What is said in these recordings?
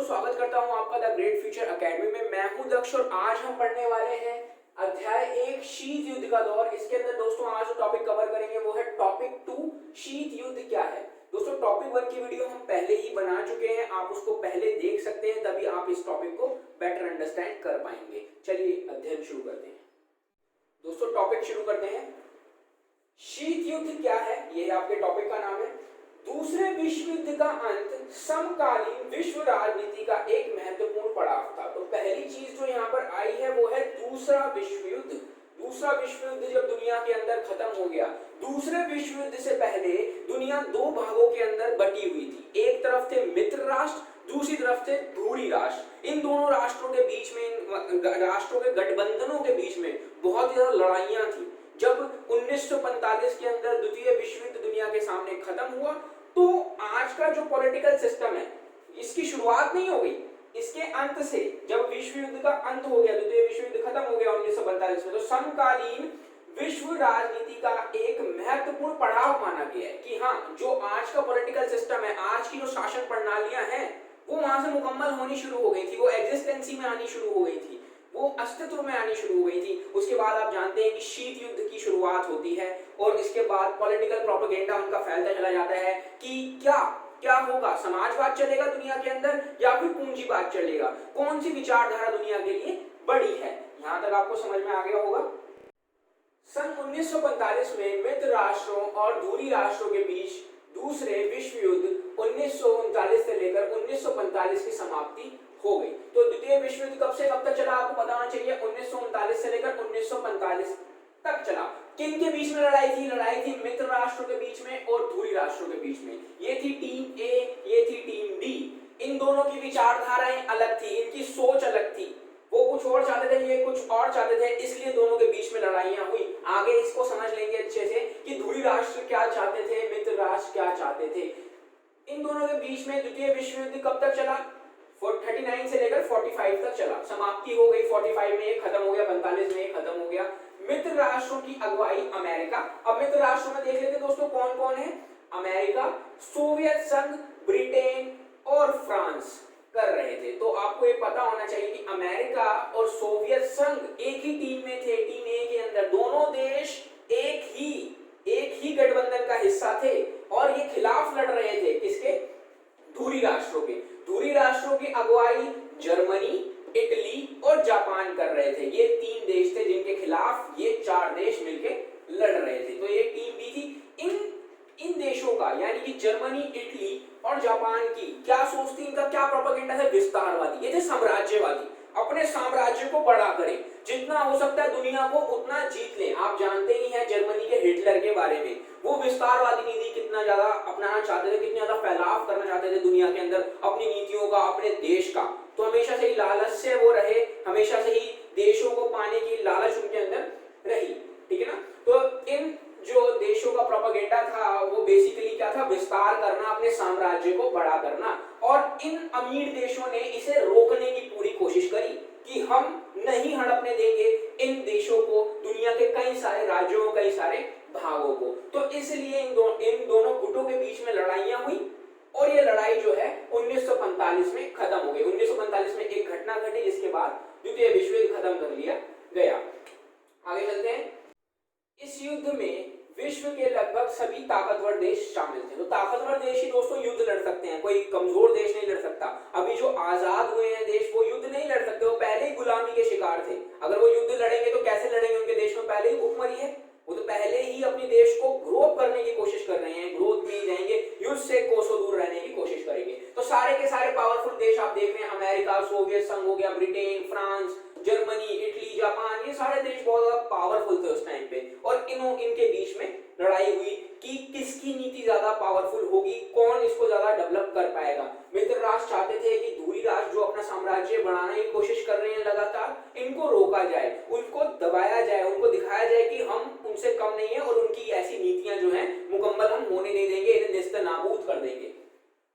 स्वागत करता हूं आपका द ग्रेट फ्यूचर एकेडमी में। मैं हूं दक्ष और आज हम पढ़ने वाले हैं अध्याय 1 शीत युद्ध का दौर। इसके अंदर दोस्तों आज जो टॉपिक कवर करेंगे वो है टॉपिक 2 शीत युद्ध क्या है। दोस्तों टॉपिक 1 की वीडियो हम पहले ही बना चुके हैं, आप उसको पहले देख सकते हैं, तभी आप इस टॉपिक को बेटर अंडरस्टैंड कर पाएंगे। चलिए अध्ययन शुरू करते हैं। दोस्तों टॉपिक शुरू करते हैं। शीत युद्ध क्या है, ये आपके टॉपिक का नाम है। दूसरे विश्व युद्ध का अंत समकालीन विश्व राजनीति का एक महत्वपूर्ण पड़ाव था। तो पहली चीज जो यहाँ पर आई है वो है दूसरा विश्व युद्ध। दूसरा विश्व युद्ध जब दुनिया के अंदर खत्म हो गया, दूसरे विश्व युद्ध से पहले दुनिया दो भागों के अंदर बटी हुई थी। एक तरफ थे मित्र राष्ट्र, दूसरी तरफ थे धूरी राष्ट्र। इन दोनों राष्ट्रों के बीच में, इन राष्ट्रों के गठबंधनों के बीच में बहुत ज्यादा लड़ाइयां थी। जब 1945 के अंदर द्वितीय विश्व युद्ध दुनिया के सामने खत्म हुआ, तो आज का जो पॉलिटिकल सिस्टम है इसकी शुरुआत नहीं हो गई, इसके अंत से। जब विश्व युद्ध का अंत हो गया, द्वितीय विश्व युद्ध खत्म हो गया 1945 में, तो समकालीन विश्व राजनीति का एक महत्वपूर्ण पड़ाव माना गया है कि हाँ, जो आज का पॉलिटिकल सिस्टम है, आज की जो शासन प्रणालियां हैं, वो वहां से मुकम्मल होनी शुरू हो गई थी, वो एग्जिस्टेंसी में आनी शुरू हो गई थी, वो अस्तित्व में आनी शुरू हो गई थी। उसके बाद आप जानते हैं कि शीत युद्ध की शुरुआत होती है और इसके बाद पॉलिटिकल प्रोपेगेंडा उनका फैलता चला जाता है कि क्या क्या होगा, समाजवाद चलेगा दुनिया के अंदर या फिर पूंजीवाद चलेगा, कौन सी विचारधारा दुनिया के लिए बड़ी है। यहां तक आपको समझ में आ गया होगा। सन 1945 में मित्र राष्ट्रों और धूरी राष्ट्रों के बीच दूसरे विश्व युद्ध 1939 से लेकर 1945 की समाप्ति हो गई। तो द्वितीय विश्व युद्ध कब से कब तक चला आपको पता होना चाहिए। 1939 से लेकर 1945 तक चला। किन के बीच में लड़ाई थी? लड़ाई थी मित्र राष्ट्रों के बीच में और धूरी राष्ट्रों के बीच में। ये थी टीम ए, ये थी टीम बी। इन दोनों की विचारधाराएं अलग थी, इनकी सोच अलग थी। वो कुछ और चाहते थे, ये कुछ और चाहते थे, इसलिए दोनों के बीच में लड़ाइयां हुई। आगे इसको समझ लेंगे अच्छे से कि धूरी राष्ट्र क्या चाहते थे, मित्र राष्ट्र क्या चाहते थे। इन दोनों के बीच में द्वितीय विश्व युद्ध कब तक चला? 39 से लेकर 45 तक चला। समाप्ति हो गई 45 में, खत्म हो गया 45 में, खत्म हो गया। मित्र राष्ट्रों की अगुवाई अमेरिका। अब मित्र राष्ट्रों में देख लेते दोस्तों कौन कौन है। अमेरिका, सोवियत संघ, ब्रिटेन और फ्रांस कर रहे थे। तो आपको ये पता होना चाहिए कि अमेरिका और सोवियत संघ एक ही टीम में थे। टीम ए के अंदर दोनों देश एक ही गठबंधन का हिस्सा थे और ये खिलाफ लड़ रहे थे किसके? धूरी राष्ट्रों के। धूरी राष्ट्रों की अगुवाई जर्मनी, इटली और जापान कर रहे थे। ये तीन देश थे जिनके खिलाफ ये चार देश मिलकर लड़ रहे थे। तो ये टीम बी थी। इन देशों का यानी कि जर्मनी, इटली और जापान की क्या सोच थी, इनका क्या प्रोपेगेंडा था? विस्तारवादी। ये थे साम्राज्यवादी, अपने साम्राज्य को बड़ा करें, जितना हो सकता है दुनिया को उतना जीत लें। आप जानते ही हैं जर्मनी के हिटलर के बारे में। वो विस्तारवादी नीति कितना ज्यादा अपनाना चाहते थे, कितना ज्यादा फैलाव करना चाहते थे दुनिया के अंदर अपनी नीतियों का, अपने देश का। तो हमेशा से ही लालच से वो रहे, हमेशा से ही देशों को पाने की लालच उनके अंदर रही। ठीक है ना। तो इन जो देशों का प्रोपेगेंडा था वो बेसिकली क्या था? विस्तार करना, अपने साम्राज्य को बड़ा करना। और इन अमीर देशों ने इसे रोकने की पूरी कोशिश करी कि हम नहीं हड़पने देंगे इन देशों को, दुनिया के कई सारे राज्यों, कई सारे भागों को। तो इसलिए इन दोनों गुटों के बीच में लड़ाइयां हुई और ये लड़ाई जो है 1945 में खत्म हो गई। 1945 में एक घटना घटी जिसके बाद द्वितीय विश्व युद्ध खत्म कर लिया गया। आगे चलते हैं। इस युद्ध में विश्व के लगभग सभी ताकतवर देश शामिल थे। तो ताकतवर देश ही दोस्तों युद्ध लड़ सकते हैं, कोई कमजोर देश नहीं लड़ सकता। अभी जो आजाद हुए हैं देश वो युद्ध नहीं लड़ सकते, वो पहले ही गुलामी के शिकार थे। अगर वो युद्ध लड़ेंगे तो कैसे लड़ेंगे? उनके देश में पहले ही भुखमरी है, वो तो पहले ही अपने देश को ग्रो करने की कोशिश कर रहे हैं, ग्रोथ में ही रहेंगे, युद्ध से कोसों दूर रहने की कोशिश करेंगे। तो सारे के सारे पावरफुल देश आप देख रहे हैं, अमेरिका, सोवियत संघ हो गया, Britain, France, Germany, Italy, Japan, ये सारे देश बहुत ज्यादा पावरफुल थे उस टाइम पे। और इनके बीच में लड़ाई हुई कि किसकी नीति ज्यादा पावरफुल होगी, कौन इसको ज्यादा डेवलप कर पाएगा। मित्र राष्ट्र चाहते थे कि धूरी राष्ट्र जो अपना साम्राज्य बढ़ाने की कोशिश कर रहे हैं लगातार, इनको रोका जाए, उनको दबाया जाए, उनको दिखाया जाए कि हम उनसे कम नहीं है और उनकी ऐसी नीतियां जो हैं मुकम्मल हम होने नहीं देंगे, इन्हें नेस्तनाबूद कर देंगे।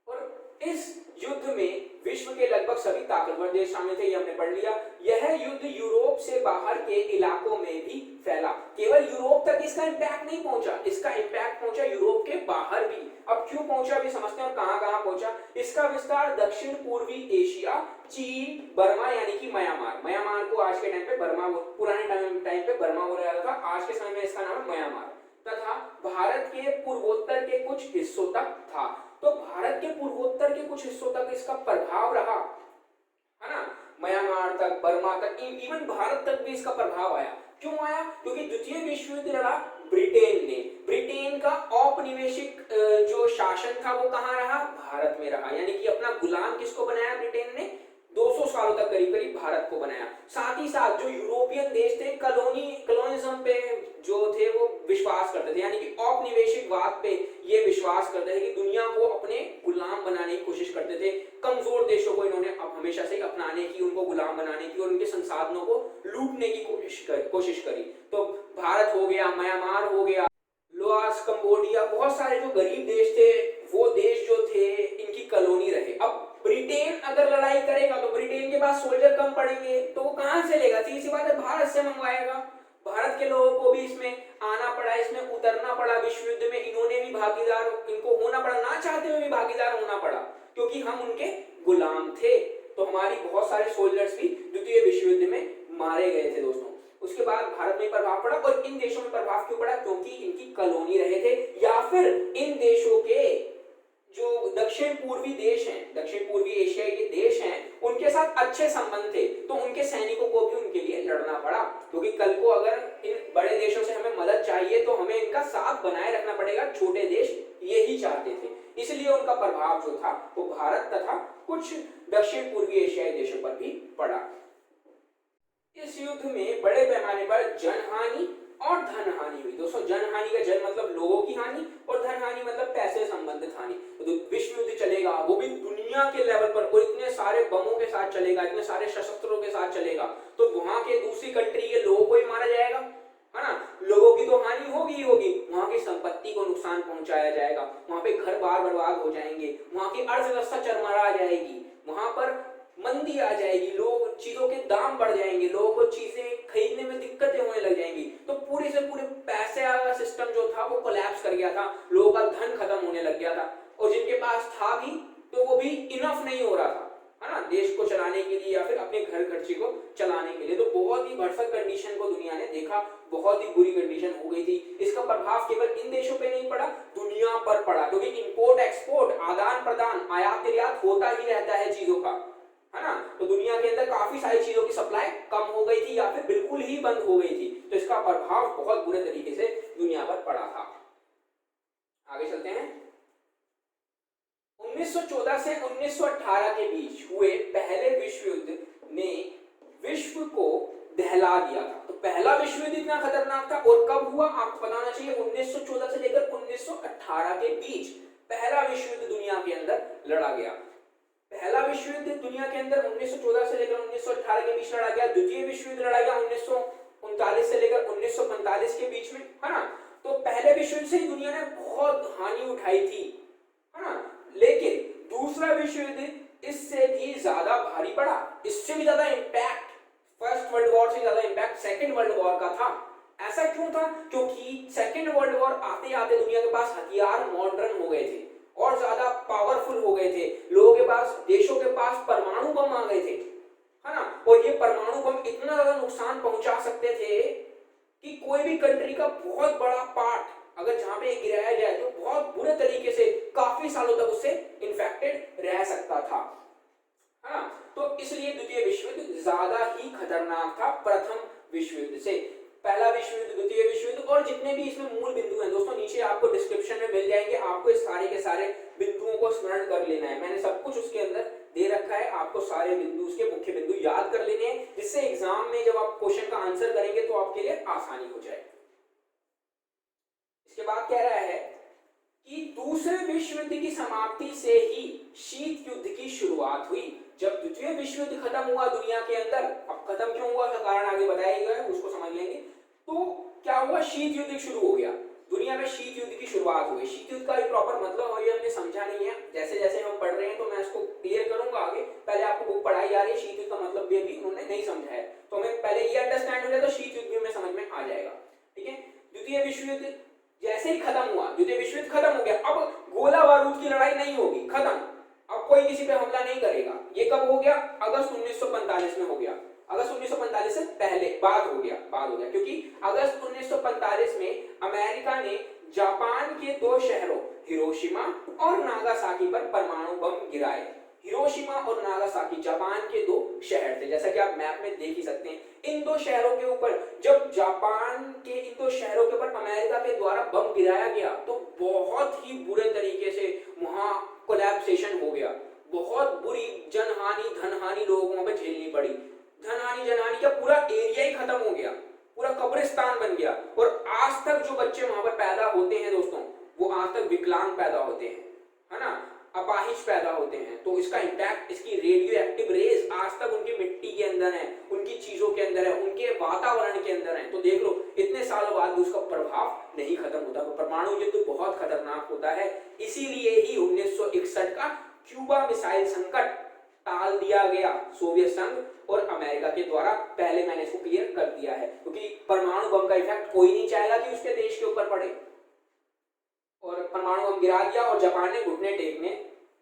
और इस युद्ध में विश्व के लगभग सभी ताकतवर देश शामिल थे, ये हमने पढ़ लिया। यह युद्ध यूरोप से बाहर के इलाकों में भी फैला। केवल यूरोप तक इसका इंपैक्ट नहीं पहुंचा, इसका इंपैक्ट पहुंचा यूरोप के बाहर भी। अब क्यों पहुंचा अभी समझते हैं और कहां कहां पहुंचा। इसका विस्तार दक्षिण पूर्वी एशिया, चीन, बर्मा यानी कि म्यांमार, म्यांमार को आज के टाइम पे बर्मा, पुराने टाइम पे बर्मा बोला जाता था, आज के समय में इसका नाम है म्यांमार, तथा भारत के पूर्वोत्तर के कुछ हिस्सों तक था। तो भारत के पूर्वोत्तर के कुछ हिस्सों तक इसका प्रभाव रहा, है ना, म्यांमार तक, बर्मा तक, इवन भारत तक भी इसका प्रभाव आया। क्यों आया? क्योंकि द्वितीय विश्व युद्ध लड़ा ब्रिटेन ने। ब्रिटेन का औपनिवेशिक जो शासन था वो कहां रहा? भारत में रहा, यानी कि अपना गुलाम किसको बनाया ब्रिटेन ने? 200 सालों तक करीब करीब भारत को बनाया। साथ ही साथ जो यूरोपियन देश थे कॉलोनिज्म पे जो थे वो विश्वास करते थे, यानी कि औपनिवेशिकवाद पे ये विश्वास करते थे कि दुनिया को अपने गुलाम बनाने की कोशिश करते थे। कमजोर देशों को इन्होंने हमेशा से अपनाने की, उनको गुलाम बनाने की और उनके संसाधनों को लूटने की कोशिश करी। तो भारत हो गया, म्यांमार हो गया, लाओस, कंबोडिया, बहुत सारे जो गरीब देश थे वो देश जो थे इनकी कॉलोनी रहे। अब ब्रिटेन अगर लड़ाई करेगा तो ब्रिटेन के पास सोल्जर कम पड़ेंगे, तो वो कहां से लेगा? सीधी सी बात है, भारत से मंगवाएगा। भारत के लोगों को भी इसमें आना पड़ा, इसमें उतरना पड़ा, विश्व युद्ध में इन्होंने भी भागीदार, इनको होना पड़ा, ना चाहते हुए भी भागीदार होना पड़ा, क्योंकि हम उनके गुलाम थे। तो हमारी बहुत सारे सोल्जर्स भी द्वितीय विश्व युद्ध में मारे गए थे दोस्तों। उसके बाद भारत में प्रभाव पड़ा, और इन देशों में प्रभाव क्यों पड़ा? क्योंकि इनकी कॉलोनी रहे थे, या फिर इन देशों के जो दक्षिण पूर्वी देश हैं, दक्षिण पूर्वी एशियाई के देश हैं, उनके साथ अच्छे संबंध थे, तो उनके सैनिकों को भी उनके लिए लड़ना पड़ा। क्योंकि कल को अगर इन बड़े देशों से हमें मदद चाहिए तो हमें इनका साथ बनाए रखना पड़ेगा, छोटे देश यही चाहते थे, इसलिए उनका प्रभाव जो था वो भारत तथा कुछ दक्षिण पूर्वी एशियाई देशों पर भी पड़ा। इस युद्ध में बड़े पैमाने पर जनहानि और धन हानि हुई। दोस्तों, जन हानि का जन मतलब लोगों की हानि, और धन हानि मतलब पैसे संबंधित हानि। तो विश्व युद्ध चलेगा वो भी दुनिया के लेवल पर, और इतने सारे बमों के साथ चलेगा, इतने सारे शस्त्रों के साथ चलेगा, तो वहां के दूसरी कंट्री के लोगों को ही मारा जाएगा, है ना, लोगों की तो हानि होगी ही होगी, वहां की संपत्ति को नुकसान पहुंचाया जाएगा, वहां पे घर बार बर्बाद हो जाएंगे, वहां की अर्थव्यवस्था चरमरा जाएगी, वहां पर मंदी आ जाएगी, लोग चीजों के दाम बढ़ जाएंगे, लोगों को चीजें खरीदने में दिक्कतें होने लग जाएंगी। तो पूरे से पूरे पैसे वाला सिस्टम जो था वो कोलैप्स कर गया था, लोगों का धन खत्म होने लग गया था, और जिनके पास था भी तो वो भी इनफ नहीं हो रहा था, है ना, देश को चलाने के लिए या फिर अपने घर खर्चे को चलाने के लिए। तो बहुत ही भरसक कंडीशन को दुनिया ने देखा, बहुत ही बुरी कंडीशन हो गई थी। इसका प्रभाव केवल इन देशों पे नहीं पड़ा, दुनिया पर पड़ा, क्योंकि इंपोर्ट एक्सपोर्ट, आदान प्रदान, आयात निर्यात होता ही रहता है चीजों का, है ना। तो दुनिया के अंदर काफी सारी चीजों की सप्लाई कम हो गई थी या फिर बिल्कुल ही बंद हो गई थी। तो इसका प्रभाव बहुत बुरे तरीके से दुनिया पर पड़ा था। आगे चलते हैं। 1914 से 1918 के बीच हुए पहले विश्व युद्ध ने विश्व को दहला दिया था। तो पहला विश्व युद्ध इतना खतरनाक था, और कब हुआ आपको पता होना चाहिए, 1914 से लेकर 1918 के बीच पहला विश्व युद्ध दुनिया के अंदर लड़ा गया। पहला विश्व युद्ध दुनिया के अंदर 1914 से लेकर 1918 के बीच लड़ा गया। द्वितीय विश्व युद्ध लड़ा गया 1939 से लेकर 1945 के बीच में, है ना। तो पहले विश्व युद्ध से ही दुनिया ने बहुत हानि उठाई थी, है ना, लेकिन दूसरा विश्व युद्ध इससे भी ज्यादा भारी पड़ा, इससे भी ज्यादा इंपैक्ट फर्स्ट वर्ल्ड वॉर से ज्यादा इंपैक्ट सेकेंड वर्ल्ड वॉर का था। ऐसा क्यों था? क्योंकि सेकेंड वर्ल्ड वॉर आते आते दुनिया के पास हथियार मॉडर्न हो गए थे और ज्यादा पावरफुल हो गए थे, लोगों के पास, देशों के पास परमाणु बम आ गए थे, है ना, और ये परमाणु बम इतना ज्यादा नुकसान पहुंचा सकते थे कि कोई भी कंट्री का बहुत बड़ा पार्ट अगर जहां पे गिराया जाए तो बहुत बुरे तरीके से काफी सालों तक उससे इन्फेक्टेड रह सकता था, है ना। तो इसलिए द्वितीय विश्व युद्ध ज्यादा ही खतरनाक था प्रथम विश्व युद्ध से। पहला विश्व युद्ध, द्वितीय विश्व युद्ध, और जितने भी इसमें मूल बिंदु हैं दोस्तों नीचे आपको डिस्क्रिप्शन में मिल जाएंगे, आपको इस सारे के सारे बिंदुओं को स्मरण कर लेना है। मैंने सब कुछ उसके अंदर दे रखा है, आपको सारे बिंदु, उसके मुख्य बिंदु याद कर लेने हैं, जिससे एग्जाम में जब आप क्वेश्चन का आंसर करेंगे तो आपके लिए आसानी हो जाए। इसके बाद कह रहा है कि दूसरे विश्व युद्ध की समाप्ति से ही शीत युद्ध की शुरुआत हुई। जब द्वितीय विश्व युद्ध खत्म हुआ दुनिया के अंदर, अब खत्म क्यों हुआ उसका कारण आगे बताया गया है, उसको समझ लेंगे। तो क्या हुआ, शीत युद्ध शुरू हो गया दुनिया में, शीत युद्ध की शुरुआत हो गई। शीत युद्ध का एक प्रॉपर मतलब और ये हमने समझा नहीं है, जैसे जैसे हम पढ़ रहे हैं तो मैं इसको क्लियर करूंगा आगे। पहले आपको बुक पढ़ाई जा रही है, शीत युद्ध का मतलब भी अभी उन्होंने नहीं समझा है, तो हमें पहले ये अंडरस्टैंड हो जाए तो शीत युद्ध भी हमें समझ में आ जाएगा, ठीक है। द्वितीय विश्व युद्ध जैसे ही खत्म हुआ, द्वितीय विश्व युद्ध खत्म हो गया, अब गोला बारूद की लड़ाई नहीं होगी, खत्म। अब कोई किसी पे हमला नहीं करेगा। ये कब हो गया? अगस्त 1945 में हो गया। अगस्त 1945 से पहले बाद हो गया क्योंकि अगस्त 1945 में अमेरिका ने जापान के दो शहरों हिरोशिमा और नागासाकी पर परमाणु बम गिराए। हिरोशिमा और नागासाकी जापान के दो शहर थे, जैसा कि आप मैप में देख ही सकते हैं। इन दो शहरों के ऊपर जब जापान के इन दो शहरों के ऊपर अमेरिका के द्वारा बम गिराया गया तो बहुत ही बुरे तरीके से वहां कोलैप्सेशन हो गया। बहुत बुरी जनहानि धनहानि लोगों को वहां पे झेलनी पड़ी। धनहानि जनहानि क्या, पूरा एरिया ही खत्म हो गया, पूरा कब्रिस्तान बन गया। और आज तक जो बच्चे वहां पर पैदा होते हैं दोस्तों, वो आज तक विकलांग पैदा होते हैं, है ना, अपाहिज पैदा होते हैं। तो इसका इंपैक्ट, इसकी रेडियो एक्टिव रेज आज तक उनकी मिट्टी के अंदर है, उनकी चीजों के अंदर है, उनके वातावरण के अंदर है। तो देख लो इतने सालों बाद भी उसका प्रभाव नहीं खत्म होता। तो परमाणु युद्ध तो बहुत खतरनाक होता है। इसीलिए ही 1961 का क्यूबा मिसाइल संकट टाल दिया गया सोवियत संघ और अमेरिका के द्वारा। पहले मैंने इसको क्लियर कर दिया है क्योंकि परमाणु बम का इफेक्ट कोई नहीं चाहेगा कि उसके देश के ऊपर पड़े। और परमाणु बम गिरा दिया और जापान ने घुटने टेक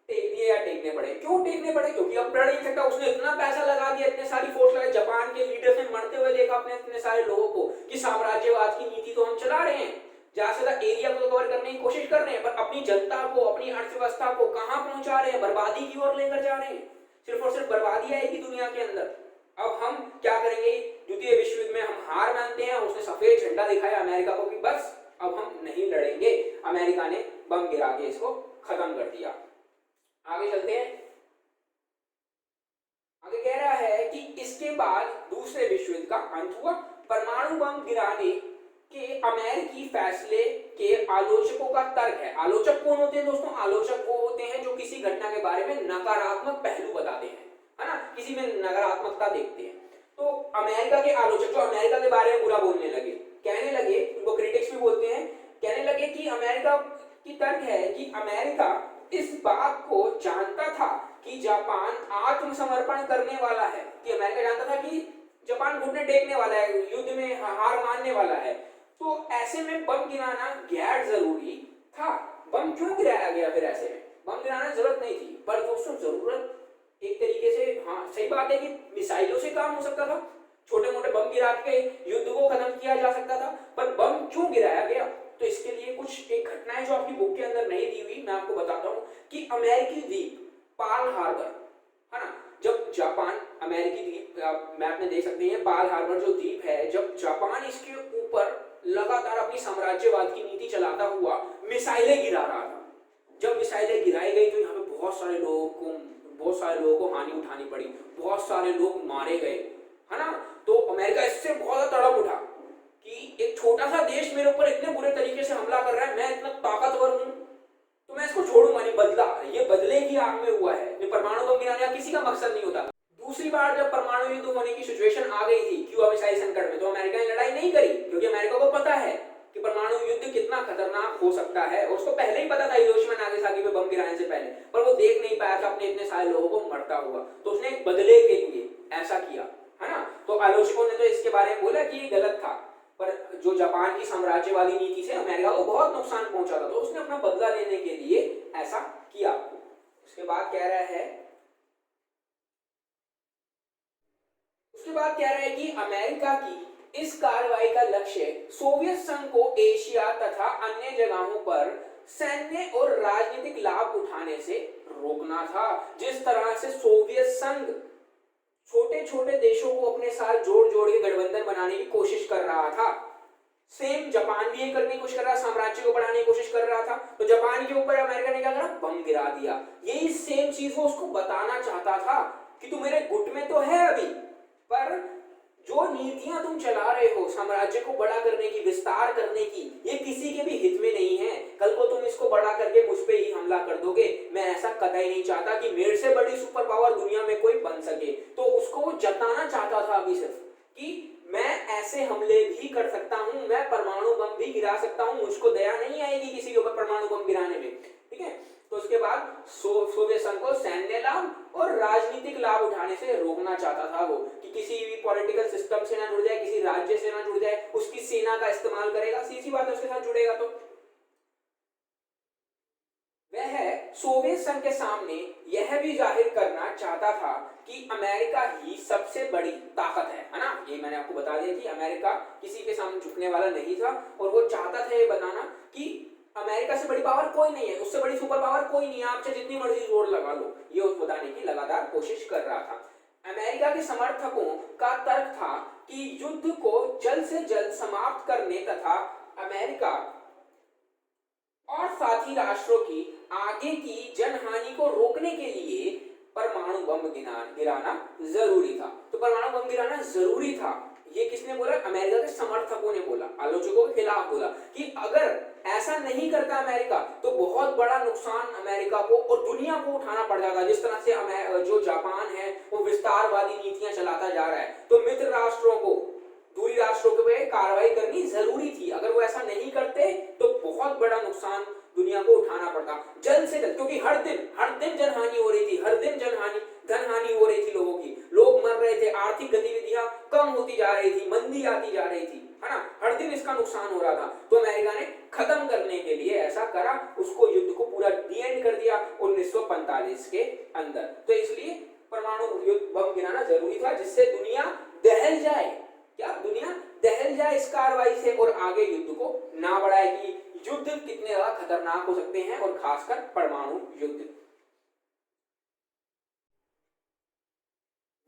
दिए या टेकने पड़े। क्यों टेकने पड़े? क्योंकि अब लड़ नहीं सकता। उसने इतना पैसा लगा दिया, इतने सारी फोर्स लगाई। जापान के लीडर्स ने मरते हुए देखा अपने इतने सारे लोगों को कि साम्राज्यवाद की नीति तो हम चला रहे हैं, ज्यादा से ज्यादा एरिया को कवर करने की कोशिश कर रहे हैं, पर अपनी जनता को, अपनी अर्थव्यवस्था को कहां पहुंचा रहे हैं? बर्बादी की ओर लेकर जा रहे हैं। सिर्फ और सिर्फ बर्बादी आएगी दुनिया के अंदर। अब हम क्या करेंगे? द्वितीय विश्व युद्ध में हम हार मानते हैं। उसने सफेद झंडा दिखाया अमेरिका को कि बस अब हम नहीं लड़ेंगे। अमेरिका ने बम गिरा के इसको खत्म कर दिया। आगे चलते हैं। आगे कह रहा है कि इसके बाद दूसरे विश्व युद्ध का अंत हुआ। परमाणु बम गिराने के अमेरिकी फैसले के आलोचकों का तर्क है। आलोचक कौन होते हैं दोस्तों? आलोचक वो होते हैं जो किसी घटना के बारे में नकारात्मक पहलू बताते हैं, है ना, किसी में नकारात्मकता देखते हैं। तो अमेरिका के आलोचक जो अमेरिका के बारे में बुरा बोलने लगे, कहने लगे, उनको क्रिटिक्स भी बोलते हैं, कहने लगे कि अमेरिका की तर्क है कि अमेरिका इस बात को जानता था कि जापान आत्मसमर्पण करने वाला है, कि अमेरिका जानता था कि जापान घुटने टेकने वाला है, युद्ध में हार मानने वाला है। तो ऐसे में बम गिराना गैर जरूरी था। बम क्यों गिराया गया? फिर ऐसे में बम गिराना जरूरत नहीं थी, पर दोस्तों जरूरत एक तरीके से, हाँ सही बात है कि मिसाइलों से काम हो सकता था, छोटे मोटे बम गिरा के युद्ध को खत्म किया जा सकता था, पर बम क्यों गिराया गया? तो इसके लिए कुछ एक घटनाएं जो आपकी बुक के अंदर नहीं दी हुई, मैं आपको बताता हूं कि अमेरिकी द्वीप पार्ल हार्बर, है ना, जब जापान, अमेरिकी द्वीप मैप में देख सकते हैं, पार्ल हार्बर जो द्वीप है, जब जापान इसके ऊपर लगातार अपनी साम्राज्यवाद की नीति चलाता हुआ मिसाइलें गिरा रहा था, जब मिसाइलें गिराई गई तो यहाँ पे बहुत सारे लोगों को हानि उठानी पड़ी, बहुत सारे लोग मारे गए, है ना। तो अमेरिका इससे बहुत तड़प उठा कि एक छोटा सा देश मेरे ऊपर इतने बुरे तरीके से हमला कर रहा है, मैं इतना ताकतवर हूं तो मैं इसको छोड़ूंगा नहीं। बदला, ये बदले की आग में हुआ है। परमाणु बम गिराने का किसी का मकसद नहीं होता। दूसरी बार जब परमाणु युद्ध होने की सिचुएशन आ गई थी क्यूबा मिसाइल संकट में, तो अमेरिका ने लड़ाई नहीं करी क्योंकि अमेरिका को पता है कि परमाणु युद्ध कितना खतरनाक हो सकता है। और उसको पहले ही पता था हिरोशिमा नागासाकी पे बम गिराने से पहले, पर वो देख नहीं पाया था अपने इतने सारे लोगों को मरता हुआ, तो उसने एक बदले के लिए ऐसा किया, है ना। तो आलोचकों ने तो इसके बारे में बोला कि ये गलत था, पर जो जापान की साम्राज्यवादी नीति से अमेरिका को बहुत नुकसान पहुंचा था, तो उसने अपना बदला लेने के लिए ऐसा किया। उसके बाद कह रहा है कि अमेरिका की इस कार्रवाई का लक्ष्य सोवियत संघ को एशिया तथा अन्य जगहों पर सैन्य और राजनीतिक लाभ उठाने से रोकना था। जिस तरह से सोवियत संघ छोटे छोटे देशों को अपने साथ जोड़ जोड़ के गठबंधन बनाने की कोशिश कर रहा था, सेम जापान भी ये करने की कोशिश कर रहा था, साम्राज्य को बढ़ाने की कोशिश कर रहा था। तो जापान के ऊपर अमेरिका ने क्या करा? बम गिरा दिया। यही सेम चीज वो उसको बताना चाहता था कि तू मेरे गुट में तो है अभी, पर जो नीतियां तुम चला रहे हो साम्राज्य को बड़ा करने की, विस्तार करने की, ये किसी के भी हित में नहीं है। कल को तुम इसको बड़ा करके मुझ पे ही हमला कर दोगे। मैं ऐसा कतई नहीं चाहता कि मेरे से बड़ी सुपर पावर दुनिया में कोई बन सके। तो उसको वो जताना चाहता था अभी सिर्फ कि मैं ऐसे हमले भी कर सकता हूं, मैं परमाणु बम भी गिरा सकता हूं, मुझको दया नहीं आएगी किसी के ऊपर परमाणु बम गिराने में, ठीक है। तो उसके बाद सोवियत संघ को सैन्य लाभ और राजनीतिक लाभ उठाने से रोकना चाहता था वो, कि किसी भी पॉलिटिकल सिस्टम से ना जुड़ जाए, किसी राज्य से ना जुड़ जाए, उसकी सेना का इस्तेमाल करेगा, सीधी बात है, उसके साथ जुड़ेगा तो वह है सोवियत संघ के सामने यह भी जाहिर करना चाहता था कि अमेरिका ही सबसे बड़ी ताकत है ना। ये मैंने आपको बता दिया कि अमेरिका किसी के सामने झुकने वाला नहीं था और वो चाहता था ये बताना कि अमेरिका से बड़ी पावर कोई नहीं है, उससे बड़ी सुपर पावर कोई नहीं है, आप चाहे जितनी मर्जी जोर लगा लो, ये उस बताने की लगातार कोशिश कर रहा था। अमेरिका के समर्थकों का तर्क था कि युद्ध को जल्द से जल्द समाप्त करने तथा अमेरिका और साथी राष्ट्रों की आगे की जनहानि को रोकने के लिए परमाणु बम गिराना जरूरी था। तो परमाणु बम गिराना जरूरी था, ये किसने बोला? अमेरिका के समर्थकों ने बोला, आलोचकों के खिलाफ बोला कि अगर ऐसा नहीं करता अमेरिका तो बहुत बड़ा नुकसान अमेरिका को और दुनिया को उठाना पड़ जाएगा। जिस तरह से जो जापान है वो विस्तारवादी नीतियां चलाता जा रहा है, तो मित्र राष्ट्रों को, दूरी राष्ट्रों पे कार्रवाई करनी जरूरी थी। अगर वो ऐसा नहीं करते तो बहुत बड़ा नुकसान दुनिया को उठाना पड़ता जल्द से जल्द, क्योंकि हर दिन जनहानि हो रही थी, हर दिन धनहानि हो रही थी, लोगों की, लोग मर रहे थे, आर्थिक गतिविधियां कम होती जा रही थी, मंदी आती जा रही थी, है ना, हर दिन इसका नुकसान हो रहा था। तो अमेरिका ने खत्म करने के लिए ऐसा करा, उसको युद्ध को पूरा डी एंड कर दिया 1945 के अंदर। तो इसलिए परमाणु युद्ध बम गिराना जरूरी था, जिससे दुनिया दहल जाए, क्या दुनिया दहल जाए इस कार्रवाई से और आगे युद्ध को ना बढ़ाए कि युद्ध कितने ज्यादा खतरनाक हो सकते हैं, और खासकर परमाणु युद्ध।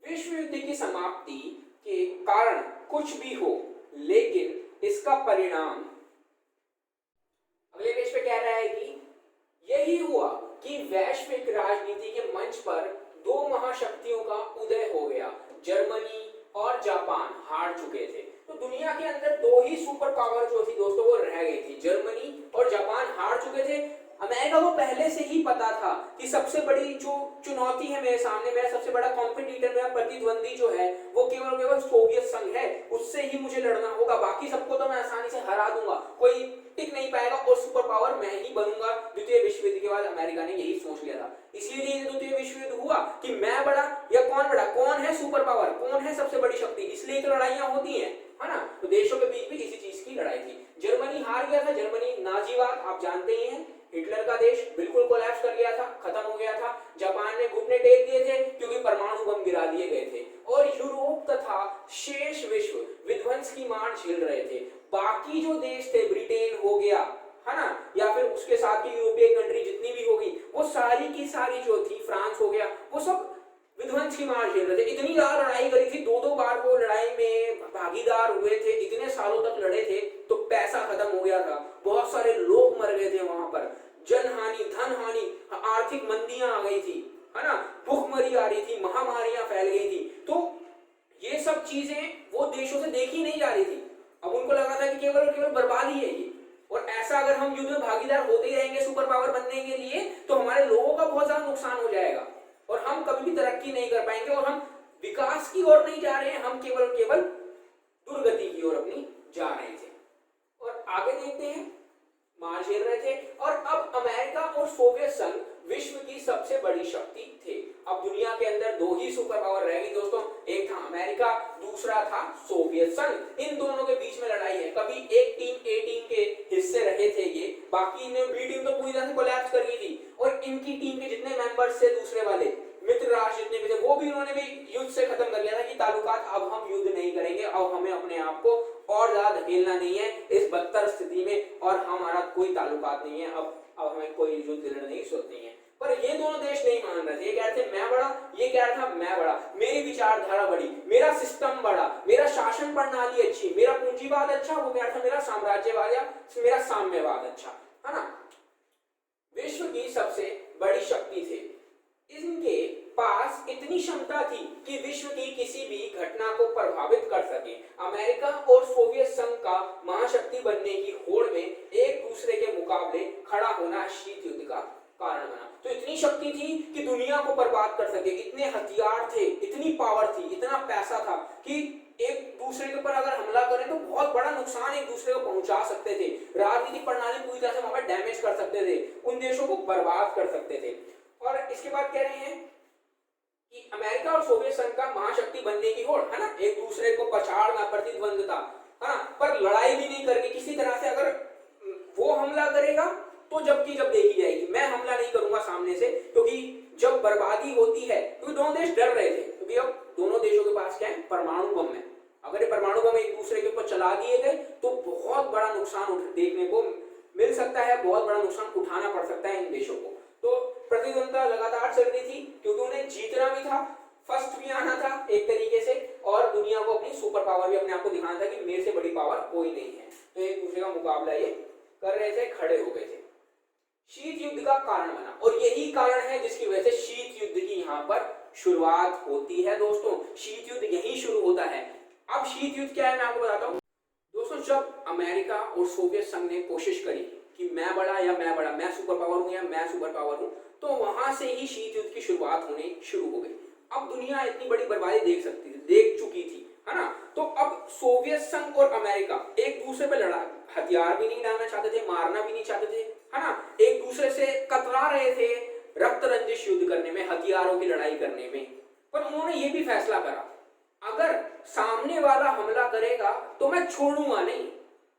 विश्व युद्ध की समाप्ति के कारण कुछ भी हो, लेकिन इसका परिणाम अगले पेज पे कह रहा है कि यही हुआ कि वैश्विक राजनीति के मंच पर दो महाशक्तियों का उदय हो गया। जर्मनी और जापान हार चुके थे, तो दुनिया के अंदर दो ही सुपर पावर जो थी दोस्तों वो रह गई थी, जर्मनी और जापान हार चुके थे। अमेरिका को पहले से ही पता था कि सबसे बड़ी जो चुनौती है मेरे सामने, मेरा सबसे बड़ा कॉम्पिटिटर, मेरा प्रतिद्वंदी जो है वो केवल सोवियत संघ है, उससे ही मुझे लड़ना होगा, बाकी सबको तो मैं आसानी से हरा दूंगा, कोई टिक नहीं पाएगा और सुपर पावर मैं ही बनूंगा। द्वितीय विश्व युद्ध के बाद अमेरिका ने यही सोच लिया था, इसीलिए द्वितीय विश्व युद्ध हुआ कि मैं बड़ा या कौन बड़ा, कौन है सुपर पावर, कौन है सबसे बड़ी शक्ति, इसलिए तो लड़ाइयां होती हैं, है ना। तो देशों के बीच भी इसी चीज की लड़ाई थी। जर्मनी हार गया था, जर्मनी नाजीवाद आप जानते ही हैं, हिटलर का देश बिल्कुल कोलैप्स कर गया था, खत्म हो गया था। जापान ने घुटने टेक दिए थे क्योंकि परमाणु बम गिरा दिए गए थे, और यूरोप तथा शेष विश्व विध्वंस की मार झेल रहे थे। बाकी जो देश थे, ब्रिटेन हो गया, है ना, या फिर उसके साथ की यूरोपियन कंट्री जितनी भी होगी, वो सारी की सारी जो थी, फ्रांस हो गया, वो सब विध्वंस की मार झेल रहे थे। इतनी ज्यादा लड़ाई करी थी, दो बार वो लड़ाई में भागीदार हुए थे, इतने सालों तक लड़े थे, तो पैसा खत्म हो गया था, बहुत सारे लोग मर गए थे वहां पर, जनहानि, धनहानि, आर्थिक मंदियां आ गई थी, है ना, भूखमरी आ रही थी, महामारियां फैल गई थी। तो ये सब चीजें वो देशों से देखी नहीं जा रही थी। अब उनको लगा था कि केवल और केवल बर्बादी है ये, और ऐसा अगर हम युद्ध में भागीदार होते ही रहेंगे सुपर पावर बनने के लिए, तो हमारे लोगों का बहुत ज्यादा नुकसान हो जाएगा और हम कभी भी तरक्की नहीं कर पाएंगे, और हम विकास की ओर नहीं जा रहे हैं, हम केवल और केवल दुर्गति की ओर अपनी जा रहे थे। और आगे देखते हैं, मार झेल रहे थे, और अब अमेरिका और सोवियत संघ विश्व की सबसे बड़ी शक्ति थे। अब दुनिया के अंदर दो ही सुपर पावर रह गई दोस्तों, एक था अमेरिका, दूसरा था सोवियत संघ। इन दोनों के बीच में लड़ाई है। कभी एक टीम ए टीम के हिस्से रहे थे ये, बाकी ने बी टीम तो पूरी तरह से कोलैप्स कर गई थी, और इनकी टीम के जितने मेंबर्स थे, दूसरे वाले मित्र राष्ट्र जितने भी थे, वो भी उन्होंने भी युद्ध से खत्म कर लिया था कि ताल्लुकात, अब हम युद्ध नहीं करेंगे, अब हमें अपने आप को और ज्यादा धकेलना नहीं है इस बदतर स्थिति में, और हमारा कोई ताल्लुकात नहीं है, अब हमें कोई युद्ध लड़ने की जरूरत नहीं है। पर ये दोनों देश नहीं मान रहे थे, ये कह रहे थे मैं बड़ा, ये कह रहा था मैं बड़ा, मेरी विचारधारा बड़ी, मेरा सिस्टम बड़ा, मेरा शासन प्रणाली अच्छी, मेरा पूंजीवाद अच्छा, वो कह रहा था मेरा साम्राज्यवाद या मेरा साम्यवाद अच्छा, है ना। विश्व की सबसे बड़ी शक्ति थे, इनके पास इतनी क्षमता थी कि विश्व की किसी भी घटना को प्रभावित कर सके। अमेरिका और सोवियत संघ का महाशक्ति बनने की होड़ में एक दूसरे के मुकाबले खड़ा होना शीत युद्ध का कारण बना। तो इतनी शक्ति थी कि दुनिया को बर्बाद कर सके, इतने हथियार थे, इतनी पावर थी, इतना पैसा था कि एक दूसरे के ऊपर अगर हमला करें तो बहुत बड़ा नुकसान एक दूसरे को पहुंचा सकते थे, राजनीतिक प्रणाली पूरी तरह से वहां पर डैमेज कर सकते थे, उन देशों को बर्बाद कर सकते थे। और इसके बाद कह रहे हैं कि अमेरिका और सोवियत संघ का महाशक्ति बनने की होड़, है ना, एक दूसरे को पछाड़ना, प्रतिद्वंदता, है ना, पर लड़ाई भी नहीं करके किसी तरह से अगर वो हमला करेगा जब देखी जाएगी, मैं हमला नहीं करूंगा सामने से, क्योंकि जब बर्बादी होती है, क्योंकि दोनों देश डर रहे थे, क्योंकि अब दोनों देशों के पास क्या है, परमाणु बम है। अगर ये परमाणु बम एक दूसरे के ऊपर चला दिए गए तो बहुत बड़ा नुकसान देखने को मिल सकता है, बहुत बड़ा नुकसान उठाना पड़ सकता है इन देशों को। तो प्रतिद्वंदता लगातार चल रही थी, क्योंकि उन्हें जीतना भी था, फर्स्ट भी आना था एक तरीके से, और दुनिया को अपनी सुपर पावर भी अपने आप को दिखाना था कि मेरे से बड़ी पावर कोई नहीं है। तो एक दूसरे का मुकाबला ये कर रहे थे, खड़े हो गए थे। शीत युद्ध का कारण बना, और यही कारण है जिसकी वजह से शीत युद्ध की यहाँ पर शुरुआत होती है। दोस्तों शीत युद्ध यही शुरू होता है। अब शीत युद्ध क्या है मैं आपको बताता हूँ। दोस्तों जब अमेरिका और सोवियत संघ ने कोशिश करी कि मैं बड़ा या मैं बड़ा, मैं सुपर पावर हूं या मैं सुपर पावर हूं, तो वहां से ही शीत युद्ध की शुरुआत होने शुरू हो गई। अब दुनिया इतनी बड़ी बर्बादी देख चुकी थी, है ना। तो अब सोवियत संघ और अमेरिका एक दूसरे पे लड़ा, हथियार भी नहीं डालना चाहते थे, मारना भी नहीं चाहते थे, है ना, एक दूसरे से कतरा रहे थे रक्त रंजिश युद्ध करने में, हथियारों की लड़ाई करने में। पर उन्होंने ये भी फैसला करा, अगर सामने वाला हमला करेगा तो मैं छोड़ूंगा नहीं,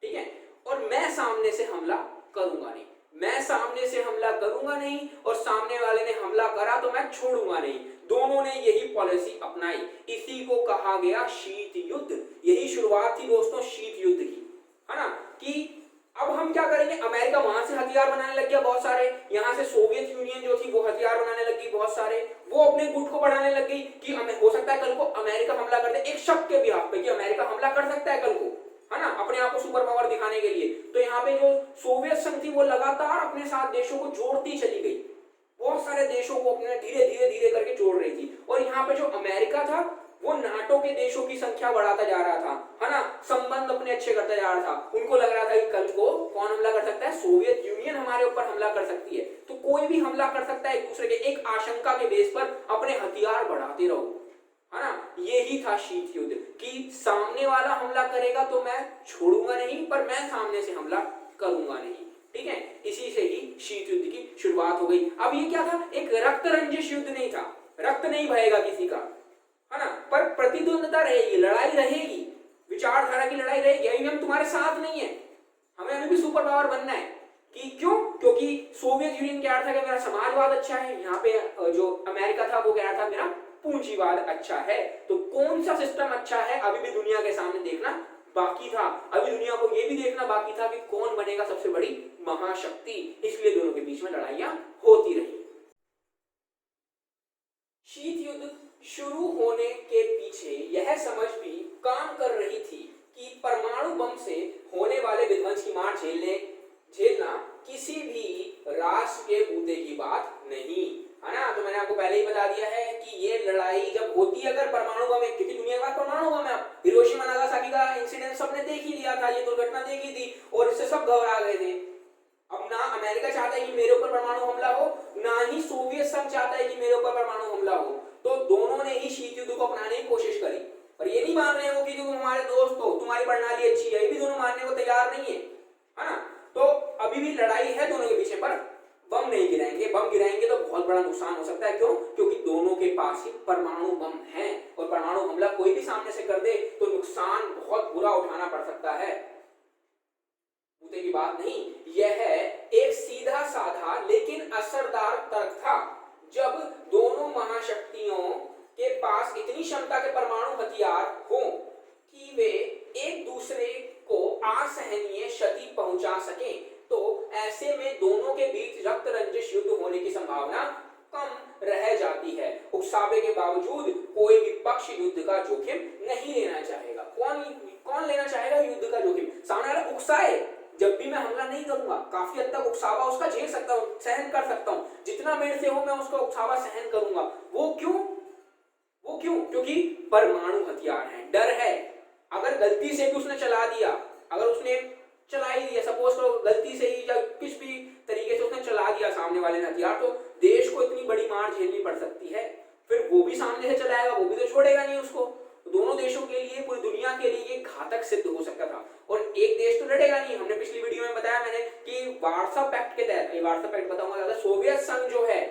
ठीक है, और मैं सामने से हमला करूंगा नहीं, मैं सामने से हमला करूंगा नहीं, और सामने वाले ने हमला करा तो मैं छोड़ूंगा नहीं। दोनों ने यही पॉलिसी अपनाई, इसी को कहा गया शीत युद्ध। यही शुरुआत थी दोस्तों शीत युद्ध की, है ना। कि अब हम क्या करेंगे, अमेरिका वहां से हथियार बनाने लग गया बहुत सारे, यहां से सोवियत यूनियन जो थी वो हथियार बनाने लगी बहुत सारे, वो अपने गुट को बढ़ाने लग गई कि हमें हो सकता है कल को अमेरिका हमला कर दे, एक शक के बिहाफ पे कि अमेरिका हमला कर सकता है कल को, है ना, अपने आप को सुपर पावर दिखाने के लिए। तो यहाँ पे जो सोवियत संघ थी वो लगातार अपने साथ देशों को जोड़ती चली गई, बहुत सारे देशों को अपने धीरे धीरे धीरे करके जोड़ रही थी। और यहाँ पे जो अमेरिका था वो नाटो के देशों की संख्या बढ़ाता जा रहा था, है ना, संबंध अपने अच्छे करता जा रहा था। उनको लग रहा था कि कल को कौन हमला कर सकता है, सोवियत यूनियन हमारे ऊपर हमला कर सकती है, तो कोई भी हमला कर सकता है। एक दूसरे के एक आशंका के बेस पर अपने हथियार बढ़ाते रहो, है ना। यही था शीत युद्ध कि सामने वाला हमला करेगा तो मैं छोड़ूंगा नहीं, पर मैं सामने से हमला करूंगा नहीं, ठीक है। इसी से ही शीत युद्ध की शुरुआत हो गई। अब ये क्या था, एक रक्त रंजिश युद्ध नहीं था, रक्त नहीं बहेगा किसी का, है ना, पर प्रतिद्वंदता रहेगी, लड़ाई रहेगी, विचारधारा की लड़ाई रहेगी। अभी हम तुम्हारे साथ नहीं है, हमें अभी भी सुपर पावर बनना है। कि क्यों, क्योंकि सोवियत यूनियन कह रहा था कि मेरा समाजवाद अच्छा है, यहाँ पे जो अमेरिका था वो कह रहा था मेरा पूंजीवाद अच्छा है। तो कौन सा सिस्टम अच्छा है अभी भी दुनिया के सामने देखना बाकी था। अभी दुनिया को यह भी देखना बाकी था कि कौन बनेगा सबसे बड़ी महाशक्ति, इसलिए दोनों के बीच में लड़ाइयां होती रही। शीत युद्ध शुरू होने के पीछे यह समझ भी काम कर रही थी कि परमाणु बम से होने वाले विध्वंस की मार झेलना किसी भी राष्ट्र के बूते की बात नहीं, है ना। तो मैंने आपको पहले ही बता दिया है कि ये लड़ाई जब होती है अगर परमाणु बम, क्योंकि दुनिया का परमाणु बम है, हिरोशिमा नागासाकी का इंसिडेंट सबने देख ही लिया था, ये दुर्घटना देखी थी और इससे सब घबरा गए थे। अब ना अमेरिका चाहता है कि मेरे ऊपर परमाणु हमला हो, ना ही सोवियत संघ चाहता है कि मेरे ऊपर परमाणु हमला हो। तो दोनों ने ही शीत युद्ध को अपनाने की कोशिश करी, पर ये नहीं मान रहे हो कि तुम हमारे दोस्त हो, तुम्हारी प्रणाली अच्छी है, ये भी दोनों मानने को तैयार नहीं है ना। तो अभी भी लड़ाई है दोनों के पीछे, पर बम नहीं गिराएंगे, बम गिराएंगे तो बहुत बड़ा नुकसान हो सकता है। क्यों, क्योंकि दोनों के पास ही परमाणु बम है, और परमाणु हमला कोई भी सामने से कर दे तो नुकसान बहुत बुरा उठाना पड़ सकता है। मुद्दे की बात नहीं, यह एक सीधा साधा लेकिन असरदार तर्क था। जब दोनों महाशक्तियों के पास इतनी क्षमता के परमाणु हथियार हो कि वे एक दूसरे को असहनीय क्षति पहुंचा सकें, तो ऐसे में दोनों के बीच रक्त रंजिश युद्ध होने की संभावना कम रह जाती है। उकसावे के बावजूद कोई भी पक्ष युद्ध का जोखिम नहीं लेना चाहेगा। कौन लेना चाहेगा युद्ध का जोखिम? सामने वाला उकसाए, जब भी मैं हमला नहीं करूंगा, काफी हद तक उकसावा उसका झेल सकता हूं, सहन कर सकता हूं, जितना मेरे से हो मैं उसका उकसावा सहन करूंगा। वो क्यों? क्योंकि परमाणु हथियार है, डर है। अगर गलती से भी उसने चला दिया, अगर उसने चला ही दिया, सपोज करो गलती से ही या किस भी तरीके से उसने चला दिया सामने वाले ने हथियार, तो देश को इतनी बड़ी मार झेलनी पड़ सकती है। फिर वो भी सामने से चलाएगा, वो भी तो छोड़ेगा नहीं उसको। दोनों देशों के लिए, पूरी दुनिया के लिए ये घातक सिद्ध हो सकता था। और एक देश तो लड़ेगा नहीं। हमने पिछली वीडियो में बताया मैंने कि वार्सा पैक्ट के तहत, ये वार्सा पैक्ट बताऊंगा ज्यादा, सोवियत संघ जो है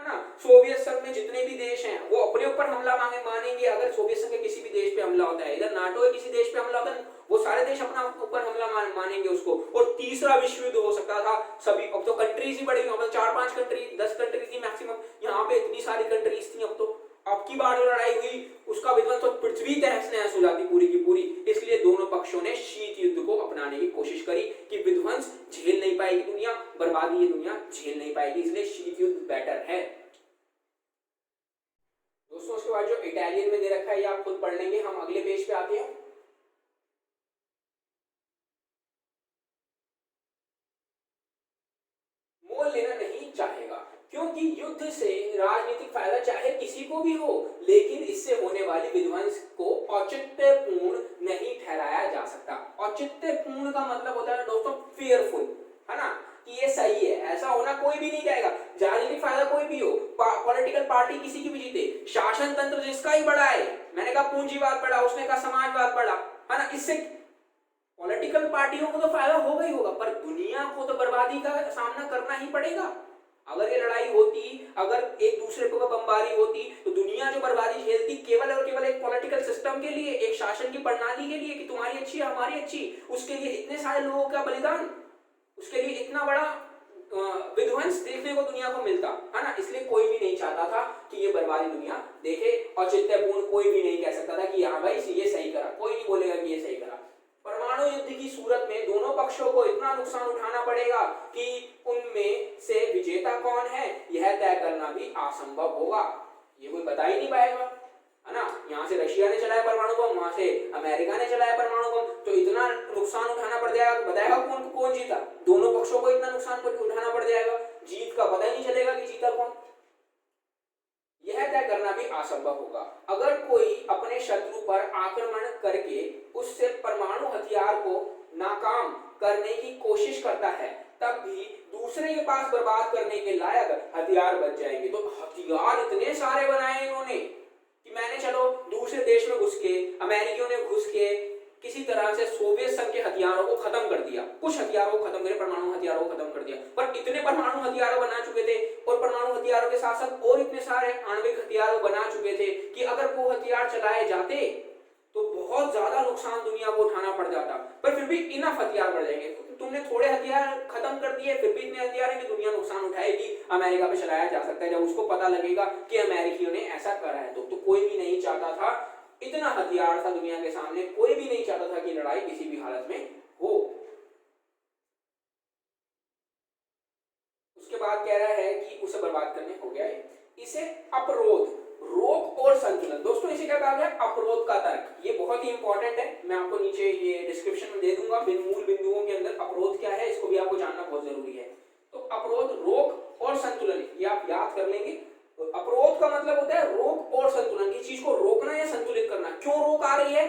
है ना। सोवियत संघ में जितने भी देश हैं वो अपने ऊपर हमला मानेंगे अगर सोवियत संघ के किसी भी देश पे हमला होता है, इधर नाटो के किसी देश पे हमला होता है, वो सारे देश अपना ऊपर हमला मानेंगे उसको, और तीसरा विश्व युद्ध हो सकता था। सभी अब तो कंट्रीज ही बढ़ी, अब 4-5 कंट्री 10 कंट्रीज ही मैक्सिमम, यहाँ पे इतनी सारी कंट्रीज थी। अब की बार जो लड़ाई हुई उसका विध्वंस तो पृथ्वी तहस नहस हो जाती पूरी की पूरी। इसलिए दोनों पक्षों ने शीत युद्ध को अपनाने की कोशिश करी कि विध्वंस झेल नहीं पाएगी दुनिया, बर्बादी ये दुनिया झेल नहीं पाएगी, इसलिए शीत युद्ध बेटर है। दोस्तों उसके बाद जो इटालियन में दे रखा है ये आप खुद पढ़ लेंगे, हम अगले पेज पे आते हैं। मोल लेना नहीं चाहेगा क्योंकि युद्ध से राजनीतिक फायदा चाहे किसी को भी हो, लेकिन इससे होने वाली विध्वंस को औचित्यपूर्ण नहीं ठहराया जा सकता। औचित्यपूर्ण का मतलब होता है दोस्तों फेयरफुल, है ना, कि ये सही है, ऐसा होना कोई भी नहीं कहेगा। राजनीतिक फायदा कोई भी हो, पॉलिटिकल पार्टी किसी की भी जीते, शासन तंत्र जिसका ही बड़ा है, मैंने कहा पूंजीवाद बड़ा, उसने कहा समाजवाद बड़ा, है ना, इससे पॉलिटिकल पार्टियों को तो फायदा होगा ही होगा, पर दुनिया को तो बर्बादी का सामना करना ही पड़ेगा। अगर ये लड़ाई होती, अगर एक दूसरे को बमबारी होती, तो दुनिया जो बर्बादी झेलती केवल और केवल एक पॉलिटिकल सिस्टम के लिए, एक शासन की प्रणाली के लिए कि तुम्हारी अच्छी है हमारी अच्छी, उसके लिए इतने सारे लोगों का बलिदान, उसके लिए इतना बड़ा विध्वंस देखने को दुनिया को मिलता, है ना। इसलिए कोई भी नहीं चाहता था कि ये बर्बादी दुनिया देखे। औचित्यपूर्ण कोई भी नहीं कह सकता था कि हाँ भाई ये सही करा, कोई नहीं बोलेगा कि ये सही करा। परमाणु युद्ध की सूरत में दोनों पक्षों को इतना नुकसान उठाना पड़ेगा कि उनमें से विजेता कौन है यह तय करना भी असंभव होगा, ये कोई बता ही नहीं पाएगा, है ना। यहाँ से रशिया ने चलाया परमाणु बम, वहां से अमेरिका ने चलाया परमाणु बम, तो इतना नुकसान उठाना पड़ जाएगा, बताएगा कौन जीता। दोनों पक्षों को इतना नुकसान उठाना पड़ जाएगा, जीत का पता ही नहीं चलेगा कि जीता कौन, यह तय करना भी असंभव होगा। अगर कोई अपने शत्रु पर आक्रमण करके उससे परमाणु हथियार को नाकाम करने की कोशिश करता है, तब भी दूसरे के पास बर्बाद करने के लायक हथियार बच जाएंगे। तो हथियार इतने सारे बनाए इन्होंने कि मैंने चलो दूसरे देश में घुस के, अमेरिकियों ने घुस के किसी तरह से सोवियत संघ के हथियारों को खत्म कर दिया, कुछ हथियारों को खत्म करे, परमाणु हथियारों को खत्म कर दिया, पर इतने परमाणु हथियार बना चुके थे और परमाणु हथियारों के साथ साथ और इतने सारे आणविक हथियार बना चुके थे कि अगर वो हथियार चलाए जाते तो बहुत ज्यादा नुकसान दुनिया को उठाना पड़ जाता, पर फिर भी इनफ हथियार बढ़ जाएंगे। तुमने थोड़े हथियार खत्म कर दिए, फिर भी इतने हथियार हैं कि दुनिया नुकसान उठाएगी, अमेरिका पे चलाया जा सकता है जब उसको पता लगेगा कि अमेरिकियों ने ऐसा करा है। तो कोई भी नहीं चाहता था, इतना हथियार था दुनिया के सामने, कोई भी नहीं चाहता था कि लड़ाई किसी भी हालत में हो। उसके बाद कह रहा है कि उसे बर्बाद करने हो गया है, इसे अपरोध, रोक और संतुलन। दोस्तों इसे क्या कहा गया, अपरोध का तर्क, ये बहुत ही इंपॉर्टेंट है, मैं आपको नीचे ये डिस्क्रिप्शन में दे दूंगा मूल बिंदुओं के अंदर अपरोध क्या है, इसको भी आपको जानना बहुत जरूरी है। तो अपरोध, रोक और संतुलन, ये आप याद कर लेंगे। तो अपरोध का मतलब होता है रोक और संतुलन, की चीज को रोकना या संतुलित करना। क्यों रोक आ रही है,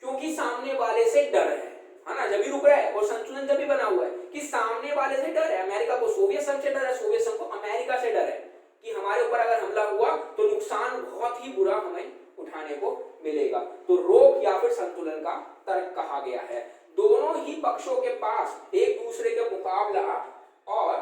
क्योंकि सामने वाले से डर है ना, जब भी रुक रहा है, और संतुलन जब भी बना हुआ है कि सामने वाले से डर है। अमेरिका को सोवियत संघ से डर है, सोवियत संघ को अमेरिका से डर है कि हमारे ऊपर अगर हमला हुआ तो नुकसान बहुत ही बुरा हमें उठाने को मिलेगा। तो रोक या फिर संतुलन का तर्क कहा गया है। दोनों ही पक्षों के पास एक दूसरे का मुकाबला और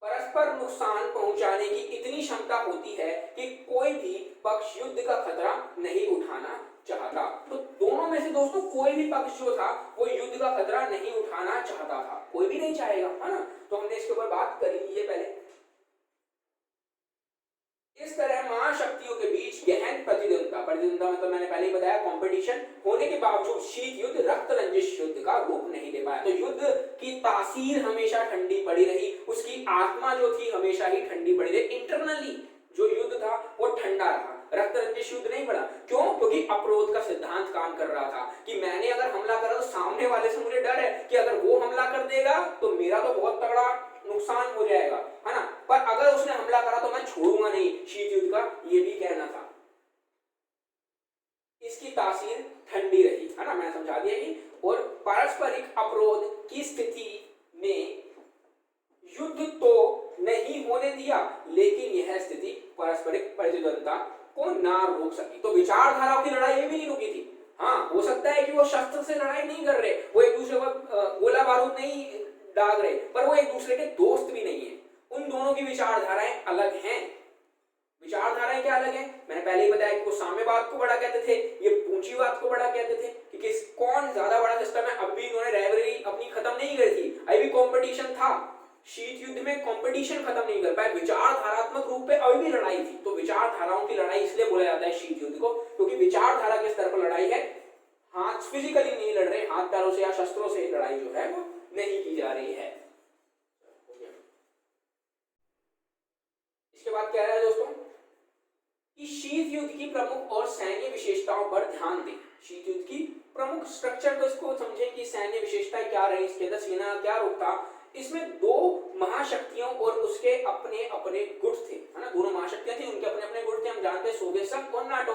परस्पर नुकसान पहुंचाने की इतनी क्षमता होती है कि कोई भी पक्ष युद्ध का खतरा नहीं उठाना चाहता। तो दोनों में से दोस्तों कोई भी पक्ष जो था वो युद्ध का खतरा नहीं उठाना चाहता था, कोई भी नहीं चाहेगा, है ना। तो हमने इसके ऊपर बात करी है पहले। इस तरह महाशक्तियों के बीच गहन प्रतिद्वंद्विता मतलब मैंने पहले ही बताया कंपटीशन होने के बावजूद शीत युद्ध रक्त रंजिश युद्ध का रूप नहीं ले पाया। तो युद्ध की तासीर हमेशा ठंडी पड़ी रही, उसकी आत्मा जो थी हमेशा ही ठंडी पड़ी रही। इंटरनली जो युद्ध था वो ठंडा रहा, रक्त रंजिश युद्ध नहीं बढ़ा। क्यों? क्योंकि अपरोध का सिद्धांत काम कर रहा था कि मैंने अगर हमला करा तो सामने वाले से मुझे डर है कि अगर वो हमला कर देगा तो मेरा तो बहुत तगड़ा नुकसान हो जाएगा, है ना, पर अगर उसने हमला करा तो मैं छोड़ूंगा नहीं। शीत युद्ध का ये भी कहना था। इसकी तासीर ठंडी रही, है ना, मैंने समझा दिया कि। और पारस्परिक अपरोध की स्थिति में युद्ध तो नहीं होने दिया, लेकिन यह स्थिति पारस्परिक प्रतिद्वंद्विता को ना रोक सकी। तो विचारधाराओं की लड़ाई भी नहीं रुकी थी। हाँ, हो सकता है कि वो शस्त्र से लड़ाई नहीं कर रहे, वो एक दूसरे को गोला बारूद नहीं दाग रहे, पर वो एक दूसरे के दोस्त भी नहीं है। उन दोनों की विचारधाराएं अलग हैं। विचारधाराएं क्या अलग हैं? मैंने पहले ही बताया कि वो साम्यवाद को बड़ा कहते थे, ये पूंजीवाद को बड़ा कहते थे कि कौन ज्यादा बड़ा सिस्टम है। अब भी इन्होंने राइवलरी अपनी खत्म नहीं करी थी, अभी भी कंपटीशन था। शीत युद्ध में कंपटीशन खत्म नहीं कर पाए, विचारधारात्मक रूप पे अभी भी लड़ाई थी। तो विचारधाराओं की लड़ाई इसलिए बोला जाता है शीत युद्ध को, क्योंकि विचारधारा के स्तर पर लड़ाई है। हाथ फिजिकली नहीं लड़ रहे, हाथ पैरों से या शस्त्रों से लड़ाई जो है वो नहीं की जा रही है। इसके बाद क्या है दोस्तों कि शीत युद्ध की प्रमुख और सैन्य विशेषताओं पर ध्यान दें। शीत युद्ध की प्रमुख स्ट्रक्चर को इसको समझें कि सैन्य विशेषताएं क्या रही, इसके अंदर सेना क्या रूप था। इसमें दो महाशक्तियों और उसके अपने अपने गुट थे, है ना। दोनों महाशक्तियां थी, उनके अपने अपने गुट थे। हम जानते हैं सोवियत संघ और नाटो।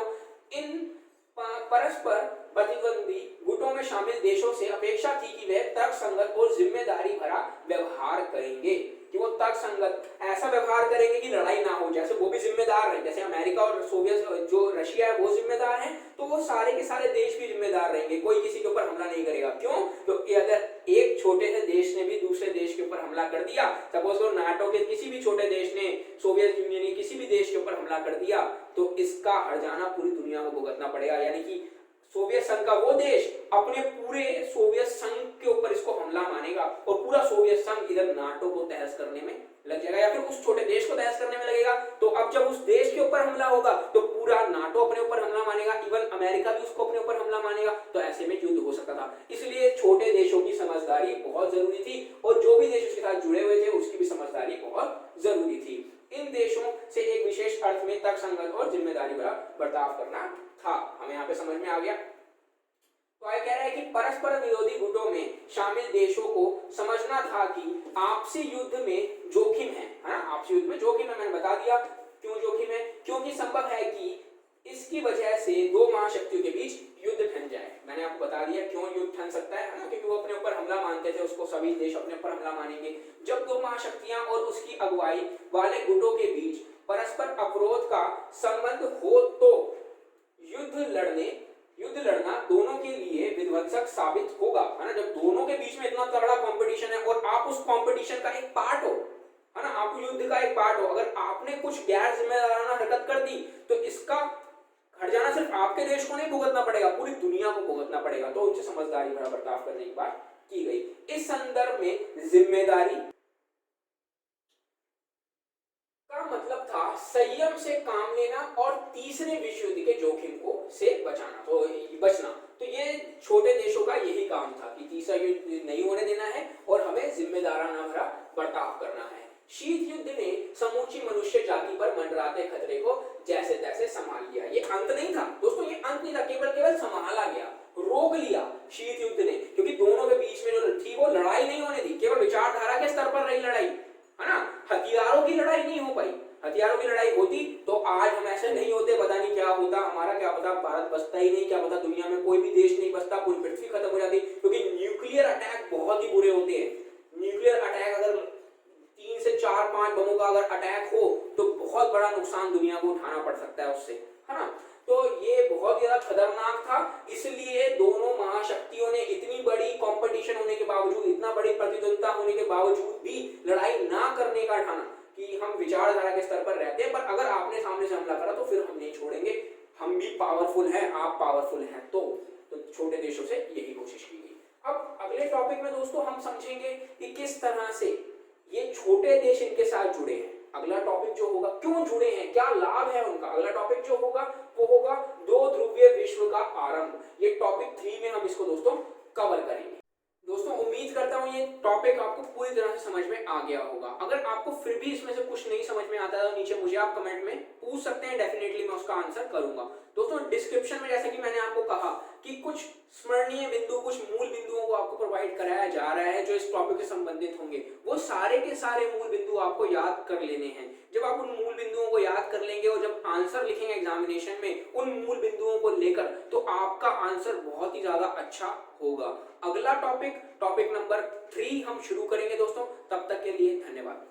इन परस्पर प्रतिद्वंदी गुटों में शामिल देशों से अपेक्षा थी कि वे तर्कसंगत और जिम्मेदारी भरा व्यवहार करेंगे, कि वो तर्कसंगत ऐसा व्यवहार करेंगे कि लड़ाई ना हो। जैसे वो भी जिम्मेदार है, जैसे अमेरिका और सोवियत जो रशिया है वो जिम्मेदार है, तो वो सारे के सारे देश भी जिम्मेदार रहेंगे, कोई किसी के ऊपर हमला नहीं करेगा। क्यों? क्योंकि अगर एक छोटे से देश ने भी दूसरे देश के ऊपर हमला कर दिया, सपोज करो नाटो के किसी भी छोटे देश ने सोवियत यूनियन के किसी भी देश के ऊपर हमला कर दिया, तो इसका हर्जाना पूरी दुनिया को भुगतना पड़ेगा। यानी कि सोवियत संघ का वो देश अपने पूरे सोवियत संघ के ऊपर इसको हमला मानेगा और पूरा सोवियत संघ इधर नाटो को तहस करने में लग जाएगा या फिर उस छोटे देश को तहस करने में लगेगा। तो अब जब उस देश के ऊपर हमला होगा तो पूरा नाटो अपने ऊपर हमला मानेगा, इवन अमेरिका भी उसको अपने ऊपर हमला मानेगा। तो ऐसे में युद्ध हो सकता था। इसलिए छोटे देशों की समझदारी बहुत जरूरी थी और जो भी देश उसके साथ जुड़े हुए थे उसकी भी समझदारी बहुत जरूरी थी। इन देशों से एक विशेष अर्थ में तर्कसंगत और जिम्मेदारी भरा बर्ताव करना था। हमें यहाँ पे समझ में आ गया। तो यह कह रहा है कि परस्पर विरोधी गुटों में शामिल देशों को समझना था कि आपसी युद्ध में जोखिम है ना। आपसी युद्ध में जोखिम है, मैंने बता दिया क्यों जोखिम है। क्योंकि संभव है कि इसकी वजह से दो महाशक्तियों के बीच युद्ध ठन जाए। मैंने आपको बता दिया क्यों युद्ध ठन सकता है ना, क्योंकि वो अपने ऊपर हमला मानते थे, उसको सभी देश अपने ऊपर हमला मानेंगे। जब दो महाशक्तियां और उसकी अगुवाई वाले गुटों के बीच परस्पर अवरोध का संबंध हो तो युद्ध लड़ना दोनों के लिए विध्वंसक साबित होगा, है ना। जब दोनों के बीच में इतना तगड़ा कंपटीशन है और आप उस कंपटीशन का एक पार्ट हो, है ना, आप युद्ध का एक पार्ट हो, अगर आपने कुछ गैर जिम्मेदाराना हरकत कर दी तो इसका हर्जाना सिर्फ आपके देश को नहीं भुगतना पड़ेगा, पूरी दुनिया को भुगतना पड़ेगा। तो उनसे समझदारी भरा बर्ताव करने की बात की गई। इस संदर्भ में जिम्मेदारी का मतलब था संयम से काम लेना और तीसरे विश्व युद्ध के जोखिम को से बचना। तो ये छोटे देशों का यही काम था कि तीसरा युद्ध नहीं होने देना है और हमें जिम्मेदाराना भरा बर्ताव करना है। शीत युद्ध ने समूची मनुष्य जाति पर मंडराते खतरे को जैसे तैसे संभाल लिया। ये अंत नहीं था दोस्तों, ये अंत नहीं था, केवल संभाला गया, रोक लिया शीत युद्ध ने। क्योंकि दोनों के बीच में जो थी वो लड़ाई नहीं होने दी, केवल विचारधारा के स्तर पर रही लड़ाई, है ना। हथियारों की लड़ाई नहीं हो पाई। हथियारों की लड़ाई होती तो आज हम ऐसे नहीं होते, पता नहीं क्या होता, हमारा क्या पता भारत बचता ही नहीं, क्या पता दुनिया में कोई भी देश नहीं बचता, पूरी पृथ्वी खत्म हो जाती। क्योंकि न्यूक्लियर अटैक बहुत ही बुरे होते हैं। न्यूक्लियर अटैक अगर 3 से 4-5 बमों का अगर अटैक हो तो बहुत बड़ा नुकसान दुनिया को उठाना पड़ सकता है उससे, है ना। तो ये बहुत ज्यादा खतरनाक था। इसलिए दोनों महाशक्तियों ने इतनी बड़ी कंपटीशन होने के बावजूद, इतना बड़ी प्रतिद्वंदिता होने के बावजूद भी लड़ाई ना करने का ठाना कि हम विचारधारा के स्तर पर रहते हैं, पर अगर आपने सामने से हमला करा तो फिर हम नहीं छोड़ेंगे, हम भी पावरफुल हैं, आप पावरफुल हैं। तो छोटे देशों से यही कोशिश की गई। अब अगले टॉपिक में दोस्तों हम समझेंगे कि किस तरह से ये छोटे देश इनके साथ जुड़े हैं। अगला टॉपिक जो होगा क्यों जुड़े हैं, क्या लाभ है उनका, अगला टॉपिक जो होगा वो होगा दो ध्रुवीय विश्व का आरंभ। ये टॉपिक 3 में हम इसको दोस्तों कवर करेंगे। दोस्तों उम्मीद करता हूं ये टॉपिक आपको पूरी तरह से समझ में आ गया होगा। अगर आपको फिर भी इसमें से कुछ नहीं समझ में आता है तो नीचे मुझे आप कमेंट में पूछ सकते हैं, डेफिनेटली मैं उसका आंसर करूंगा। दोस्तों डिस्क्रिप्शन में जैसे कि मैंने आपको कहा कि कुछ स्मरणीय बिंदु, कुछ मूल बिंदुओं को आपको प्रोवाइड कराया जा रहा है जो इस टॉपिक से संबंधित होंगे। वो सारे के सारे मूल बिंदु आपको याद कर लेने हैं। जब आप उन मूल बिंदुओं को याद कर लेंगे और जब आंसर लिखेंगे एग्जामिनेशन में उन मूल बिंदुओं को लेकर, तो आपका आंसर बहुत ही ज्यादा अच्छा होगा। अगला टॉपिक नंबर 3 हम शुरू करेंगे दोस्तों। तब तक के लिए धन्यवाद।